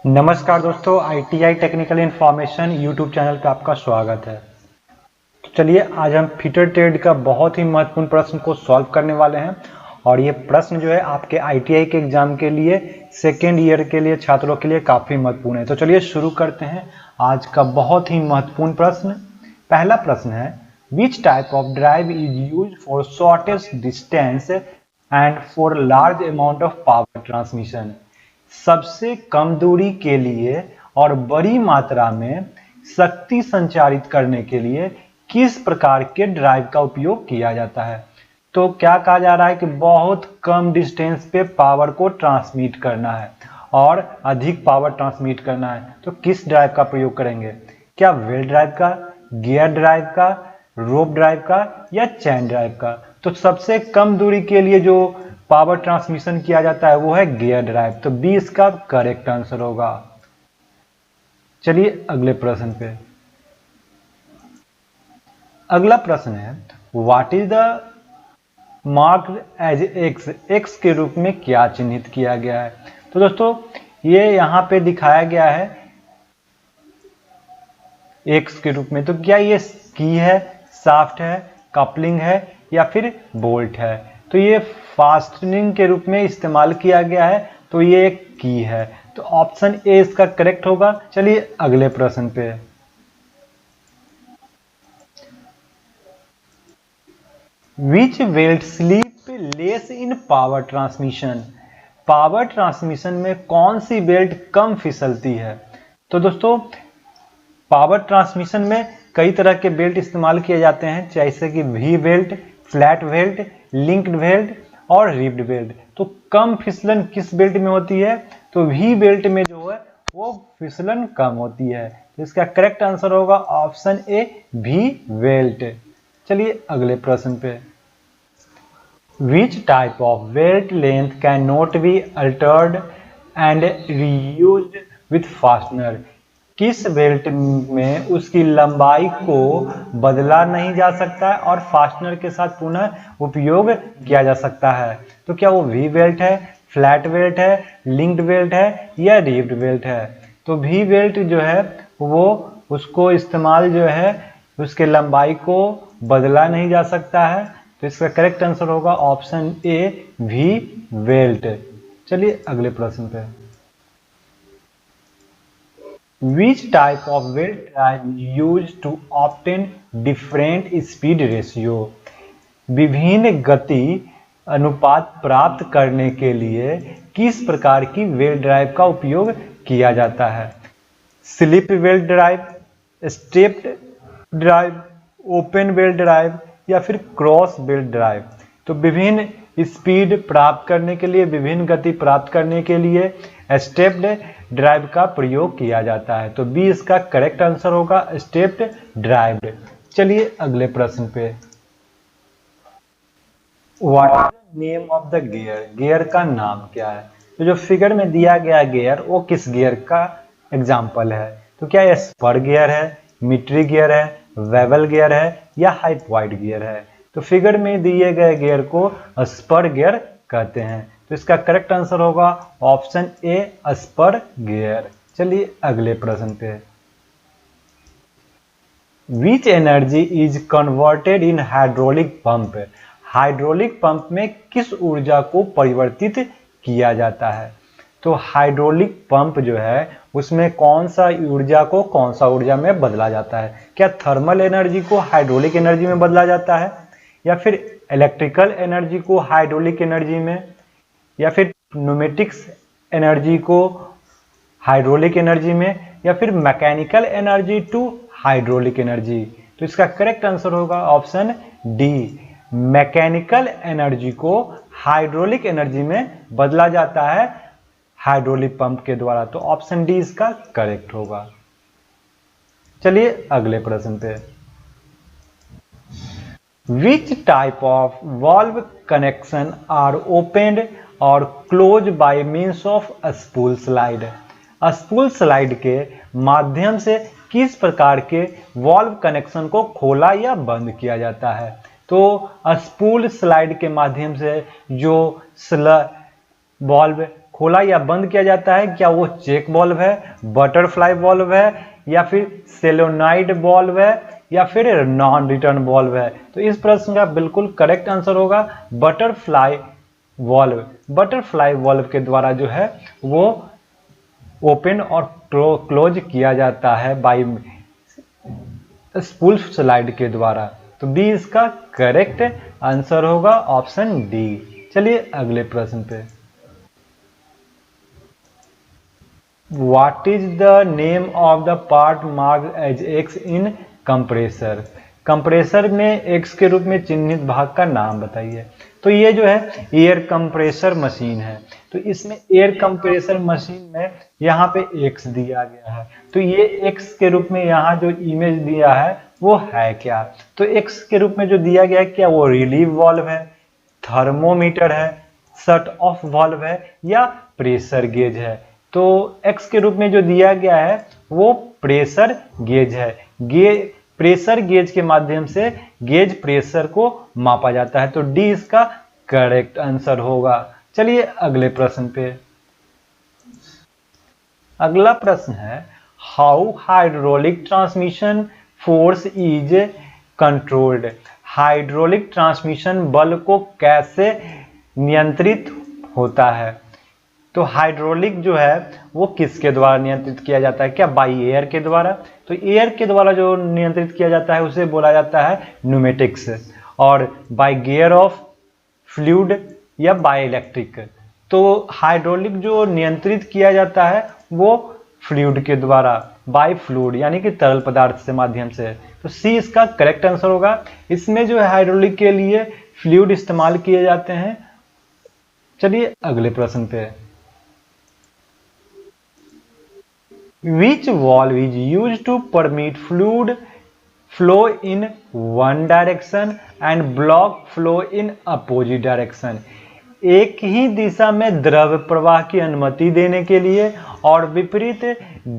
नमस्कार दोस्तों, ITI technical information YouTube channel पे आपका स्वागत है। तो चलिए आज हम फीटर ट्रेड का बहुत ही महत्वपूर्ण प्रश्न को सॉल्व करने वाले हैं और ये प्रश्न जो है आपके ITI के एग्जाम के लिए सेकेंड ईयर के लिए छात्रों के लिए काफ़ी महत्वपूर्ण है। तो चलिए शुरू करते हैं आज का बहुत ही महत्वपूर्ण प्रश्न। पहला प्रश्न है, विच type of drive is use for shortest distance and for large amount of power transmission. सबसे कम दूरी के लिए और बड़ी मात्रा में शक्ति संचारित करने के लिए किस प्रकार के ड्राइव का उपयोग किया जाता है। तो क्या कहा जा रहा है कि बहुत कम डिस्टेंस पे पावर को ट्रांसमिट करना है और अधिक पावर ट्रांसमिट करना है, तो किस ड्राइव का प्रयोग करेंगे? क्या व्हील ड्राइव का, गियर ड्राइव का, रोप ड्राइव का या चैन ड्राइव का? तो सबसे कम दूरी के लिए जो पावर ट्रांसमिशन किया जाता है वो है गियर ड्राइव। तो बी इसका करेक्ट आंसर होगा। चलिए अगले प्रश्न पे। अगला प्रश्न है, what is the marked as X. X के रूप में क्या चिन्हित किया गया है? तो दोस्तों ये यहां पे दिखाया गया है एक्स के रूप में। तो क्या ये की है, शाफ्ट है, कपलिंग है या फिर बोल्ट है? तो ये फास्टनिंग के रूप में इस्तेमाल किया गया है, तो ये एक की है। तो ऑप्शन ए इसका करेक्ट होगा। चलिए अगले प्रश्न पे। Which belt slip less in power transmission. Power transmission में कौन सी बेल्ट कम फिसलती है? तो दोस्तों पावर ट्रांसमिशन में कई तरह के बेल्ट इस्तेमाल किए जाते हैं, जैसे कि we belt, flat belt, linked belt और रिब्ड बेल्ट। तो कम फिसलन किस बेल्ट में होती है? तो वी बेल्ट में जो है वो फिसलन कम होती है। तो इसका करेक्ट आंसर होगा ऑप्शन ए, वी बेल्ट। चलिए अगले प्रश्न पे। Which type of belt length can not be altered and reused with fastener. किस बेल्ट में उसकी लंबाई को बदला नहीं जा सकता है और फास्टनर के साथ पुनः उपयोग किया जा सकता है? तो क्या वो वी बेल्ट है, फ्लैट बेल्ट है, लिंक्ड बेल्ट है या रिब्ड बेल्ट है? तो वी बेल्ट जो है वो उसको इस्तेमाल जो है उसके लंबाई को बदला नहीं जा सकता है। तो इसका करेक्ट आंसर होगा ऑप्शन ए, वी बेल्ट। चलिए अगले प्रश्न पे। Which type of belt drive is used to obtain different speed ratio? विभिन्न गति अनुपात प्राप्त करने के लिए किस प्रकार की बेल्ट ड्राइव का उपयोग किया जाता है? Slip belt drive, stepped drive, open belt drive या फिर क्रॉस बेल्ट ड्राइव? तो विभिन्न स्पीड प्राप्त करने के लिए, विभिन्न गति प्राप्त करने के लिए स्टेप्ड ड्राइव का प्रयोग किया जाता है। तो बी इसका करेक्ट आंसर होगा, स्टेप्ड ड्राइव। चलिए अगले प्रश्न पे। What is the name of the gear. Gear का नाम क्या है? तो जो फिगर में दिया गया गियर वो किस गियर का एग्जाम्पल है? तो क्या ये स्पर गियर है, मिट्री गियर है, वेबल गियर है या हाइपोइड गियर है? तो फिगर में दिए गए गियर को स्पर गियर कहते हैं। तो इसका करेक्ट आंसर होगा ऑप्शन ए, स्पर गियर। चलिए अगले प्रश्न पे। Which energy is converted in hydraulic pump. Hydraulic pump में किस ऊर्जा को परिवर्तित किया जाता है? तो हाइड्रोलिक पंप जो है उसमें कौन सा ऊर्जा को कौन सा ऊर्जा में बदला जाता है? क्या थर्मल एनर्जी को हाइड्रोलिक एनर्जी में बदला जाता है या फिर इलेक्ट्रिकल एनर्जी को हाइड्रोलिक एनर्जी में या फिर न्यूमेटिक्स एनर्जी को हाइड्रोलिक एनर्जी में या फिर mechanical energy to hydraulic energy? तो इसका करेक्ट आंसर होगा ऑप्शन डी, मैकेनिकल एनर्जी को हाइड्रोलिक एनर्जी में बदला जाता है हाइड्रोलिक पंप के द्वारा। तो ऑप्शन डी इसका करेक्ट होगा। चलिए अगले प्रश्न पे। Which type of valve connection are opened और close by means of spool slide. Spool slide के माध्यम से किस प्रकार के वाल्व कनेक्शन को खोला या बंद किया जाता है? तो स्पूल स्लाइड के माध्यम से जो वाल्व खोला या बंद किया जाता है, क्या वो चेक वॉल्व है, बटरफ्लाई वॉल्व है, या फिर सोलेनॉइड वॉल्व है, या फिर नॉन रिटर्न वॉल्व है? तो इस प्रश्न का बिल्कुल करेक्ट आंसर होगा बटरफ्लाई वॉल्व। बटरफ्लाई वॉल्व के द्वारा जो है वो ओपन और क्लोज किया जाता है बाई स्पूल स्लाइड के द्वारा। तो बी इसका करेक्ट आंसर होगा, ऑप्शन डी। चलिए अगले प्रश्न पे। What is the name of the part marked as X in compressor? Compressor में X के रूप में चिन्हित भाग का नाम बताइए। तो ये जो है एयर कंप्रेसर मशीन है। तो इसमें एयर कंप्रेसर मशीन में यहाँ पे X दिया गया है। तो ये X के रूप में यहाँ जो इमेज दिया है वो है क्या? तो X के रूप में जो दिया गया है, क्या वो रिलीव वॉल्व है, थर्मोमीटर है, शट ऑफ वॉल्व है, या प्रेशर गेज है? तो X के रूप में जो दिया गया है वो प्रेशर गेज है। प्रेशर गेज के माध्यम से गेज प्रेशर को मापा जाता है। तो डी इसका करेक्ट आंसर होगा। चलिए अगले प्रश्न पे। अगला प्रश्न है, how hydraulic transmission force is controlled? Hydraulic transmission बल को कैसे नियंत्रित होता है? तो हाइड्रोलिक जो है वो किसके द्वारा नियंत्रित किया जाता है? क्या बाई एयर के द्वारा? तो एयर के द्वारा जो नियंत्रित किया जाता है उसे बोला जाता है न्यूमेटिक्स, और बाई गियर ऑफ फ्लूइड या बाई इलेक्ट्रिक। तो हाइड्रोलिक जो नियंत्रित किया जाता है वो फ्लूइड के द्वारा, बाई फ्लूइड यानी कि तरल पदार्थ से माध्यम से। तो सी इसका करेक्ट आंसर होगा। इसमें जो है हाइड्रोलिक के लिए फ्लूइड इस्तेमाल किए जाते हैं। चलिए अगले प्रश्न पे। Which valve is used to permit fluid flow in one direction and block flow in opposite direction? एक ही दिशा में द्रव प्रवाह की अनुमति देने के लिए और विपरीत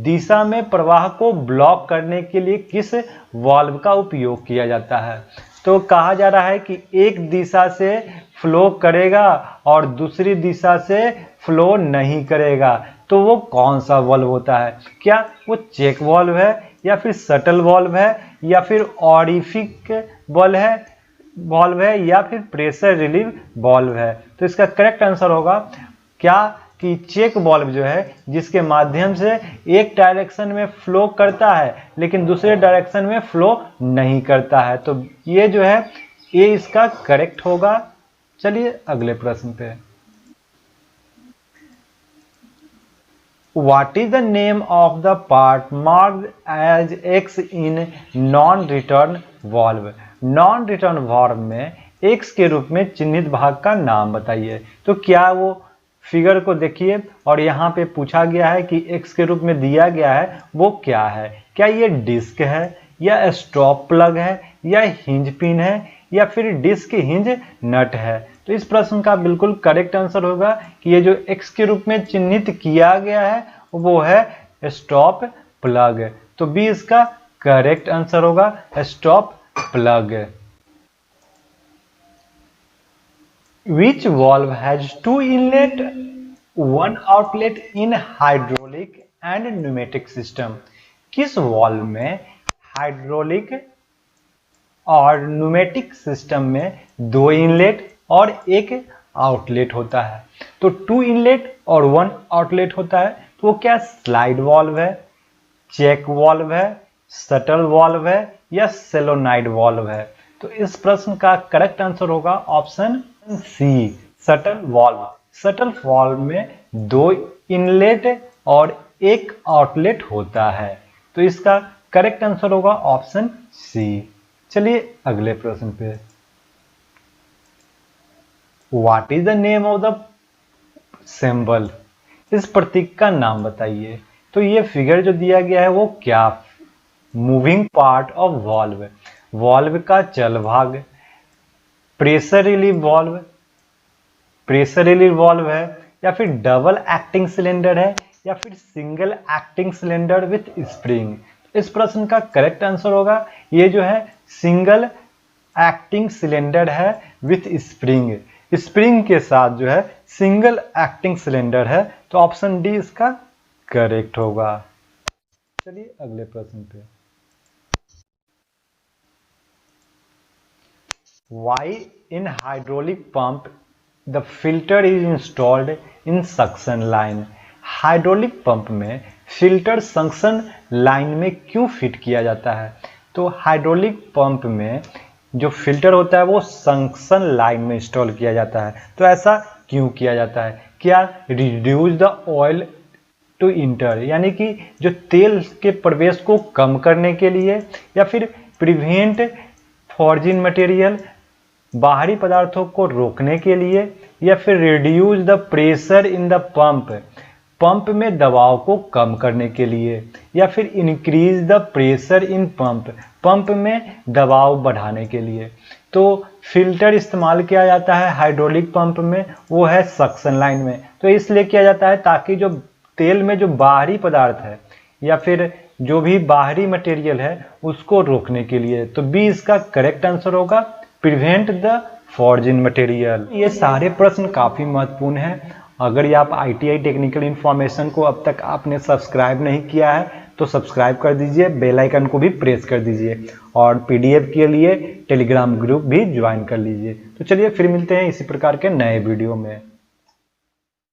दिशा में प्रवाह को ब्लॉक करने के लिए किस वाल्व का उपयोग किया जाता है? तो कहा जा रहा है कि एक दिशा से फ्लो करेगा और दूसरी दिशा से फ्लो नहीं करेगा। तो वो कौन सा वॉल्व होता है? क्या वो चेक वॉल्व है, या फिर शटल वॉल्व है, या फिर ऑरिफिक वॉल्व है, या फिर प्रेशर रिलीव वॉल्व है? तो इसका करेक्ट आंसर होगा क्या कि चेक वॉल्व जो है जिसके माध्यम से एक डायरेक्शन में फ्लो करता है लेकिन दूसरे डायरेक्शन में फ्लो नहीं करता है। तो ये जो है ये इसका करेक्ट होगा। चलिए अगले प्रश्न पे। What is the name of the part marked as X in non-return valve? Non-return valve में X के रूप में चिन्हित भाग का नाम बताइए। तो क्या वो फिगर को देखिए और यहाँ पे पूछा गया है कि X के रूप में दिया गया है वो क्या है? क्या ये डिस्क है, या स्टॉप प्लग है, या हिंज पिन है, या फिर डिस्क हिंज नट है? तो इस प्रश्न का बिल्कुल करेक्ट आंसर होगा कि ये जो X के रूप में चिन्हित किया गया है वो है स्टॉप प्लग। तो बी इसका करेक्ट आंसर होगा, stop plug. Which valve has two inlet, one outlet in hydraulic and pneumatic system? किस वाल्व में हाइड्रोलिक और न्यूमेटिक सिस्टम में दो इनलेट और एक आउटलेट होता है? तो टू इनलेट और वन आउटलेट होता है। तो वो क्या स्लाइड वॉल्व है, चेक वॉल्व है, शटल वॉल्व है, या सोलेनॉइड वॉल्व है? तो इस प्रश्न का करेक्ट आंसर होगा option C, shuttle valve. Shuttle valve में दो इनलेट और एक आउटलेट होता है। तो इसका करेक्ट आंसर होगा ऑप्शन सी। चलिए अगले प्रश्न पे। What is the name of the symbol? इस प्रतीक का नाम बताइए। तो ये फिगर जो दिया गया है वो क्या? Moving part of valve, valve का चल भाग, pressure relieve valve, pressure relieve valve है, या फिर डबल एक्टिंग सिलेंडर है, या फिर single acting cylinder with spring? इस प्रश्न का करेक्ट आंसर होगा ये जो है सिंगल एक्टिंग सिलेंडर है विथ स्प्रिंग। स्प्रिंग के साथ जो है सिंगल एक्टिंग सिलेंडर है, तो ऑप्शन डी इसका करेक्ट होगा। चलिए अगले प्रश्न पे। Why in hydraulic pump the filter is installed in suction line? Hydraulic pump में फिल्टर सक्शन लाइन में क्यों फिट किया जाता है? तो हाइड्रोलिक पंप में जो फिल्टर होता है वो सक्शन लाइन में इंस्टॉल किया जाता है। तो ऐसा क्यों किया जाता है? क्या reduce the oil to enter, यानी कि जो तेल के प्रवेश को कम करने के लिए, या फिर प्रिवेंट फॉर्जिन मटेरियल, बाहरी पदार्थों को रोकने के लिए, या फिर reduce the pressure in the pump में दबाव को कम करने के लिए, या फिर increase the pressure in pump में दबाव बढ़ाने के लिए। तो फिल्टर इस्तेमाल किया जाता है हाइड्रोलिक पंप में, वो है सक्शन लाइन में। तो इसलिए किया जाता है ताकि जो तेल में जो बाहरी पदार्थ है या फिर जो भी बाहरी मटेरियल है उसको रोकने के लिए। तो बी इसका करेक्ट आंसर होगा, प्रिवेंट द फॉर्जिन मटेरियल। ये सारे प्रश्न काफी महत्वपूर्ण हैं। अगर ये आप ITI टेक्निकल इन्फॉर्मेशन को अब तक आपने सब्सक्राइब नहीं किया है तो सब्सक्राइब कर दीजिए, बेल आइकन को भी प्रेस कर दीजिए, और PDF के लिए टेलीग्राम ग्रुप भी ज्वाइन कर लीजिए। तो चलिए फिर मिलते हैं इसी प्रकार के नए वीडियो में।